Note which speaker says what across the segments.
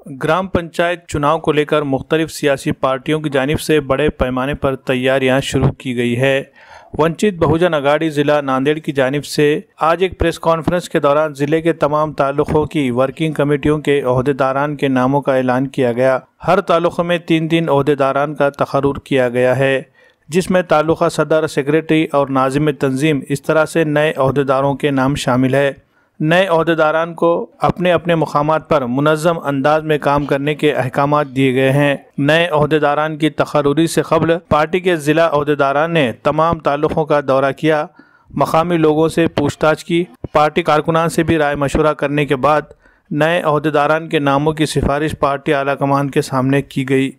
Speaker 1: ग्राम पंचायत चुनाव को लेकर मुख्तलिफ सियासी पार्टियों की जानिब से बड़े पैमाने पर तैयारियां शुरू की गई है। वंचित बहुजन अघाड़ी ज़िला नांदेड़ की जानिब से आज एक प्रेस कॉन्फ्रेंस के दौरान ज़िले के तमाम तालुकों की वर्किंग कमेटियों के ओहदेदारान के नामों का ऐलान किया गया। हर तालुक़े में 3 ओहदेदारान का तकर्रुर किया गया है, जिसमें तालुका सदर, सेक्रेटरी और नाज़िम तंजीम इस तरह से नए ओहदेदारों के नाम शामिल है। नए ओहदेदारान को अपने अपने मुकामात पर मुनज़्ज़म अंदाज में काम करने के अहकामात दिए गए हैं। नए ओहदेदारान की तकर्रुरी से कबल पार्टी के ज़िला ओहदेदारान ने तमाम तालुकों का दौरा किया, मकामी लोगों से पूछताछ की। पार्टी कारकुनान से भी राय मशवरा करने के बाद नए ओहदेदारान के नामों की सिफारिश पार्टी आला कमान के सामने की गई।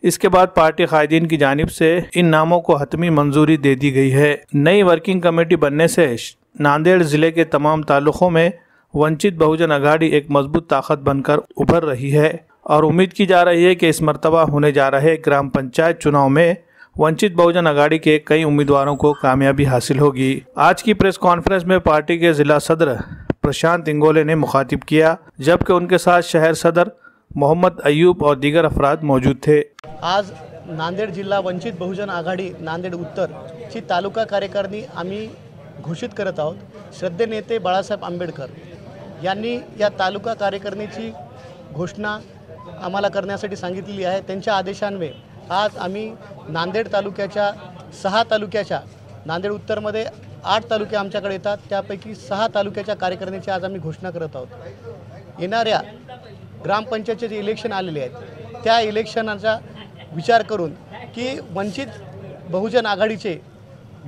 Speaker 1: इसके बाद पार्टी कायदीन की जानिब से इन नामों को हतमी मंजूरी दे दी गई है। नई वर्किंग कमेटी बनने से नांदेड़ ज़िले के तमाम तालुकों में वंचित बहुजन अघाड़ी एक मजबूत ताकत बनकर उभर रही है और उम्मीद की जा रही है कि इस मरतबा होने जा रहे ग्राम पंचायत चुनाव में वंचित बहुजन अघाड़ी के कई उम्मीदवारों को कामयाबी हासिल होगी। आज की प्रेस कॉन्फ्रेंस में पार्टी के ज़िला सदर प्रशांत इंगोले ने मुखातिब किया, जबकि उनके साथ शहर सदर मोहम्मद अयूब और दीगर अफराद मौजूद थे।
Speaker 2: आज नांदेड़ जिल्हा वंचित बहुजन आघाडी नांदेड़ उत्तर ची तालुका कार्यकारिणी आम्ही घोषित करत आहोत। श्रद्धे नेते बाळासाहेब आंबेडकर यांनी या तालुका कार्यकारिणीची घोषणा आम्हाला करण्यासाठी सांगितलेली आहे। त्यांच्या आदेशान्वये आज आम्ही नांदेड तालुक्याच्या 6 तालुक्याच्या नांदेड उत्तरमध्ये 8 तालुके आमच्याकडे येतात, त्यापैकी 6 तालुक्याच्या कार्यकारिणीची आज आम्ही घोषणा करत आहोत। येणाऱ्या ग्रामपंचायतचे जे इलेक्शन आलेले आहेत त्या इलेक्शनाचा विचार करून की वंचित बहुजन आघाडीचे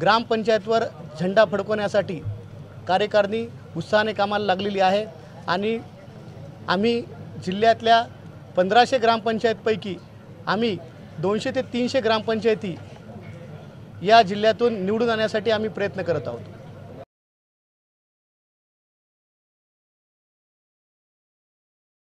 Speaker 2: ग्रामपंचायतवर झेंडा फडकवण्यासाठी कार्यकारिणी उत्साहाने कामाला लागलेली आहे आणि आम्ही जिल्ह्यातल्या 1500 ग्रामपंचायतपैकी आम्ही 200 ते 300 ग्रामपंचायती या जिल्ह्यातून निवडून आणण्यासाठी आम्ही प्रयत्न करत आहोत।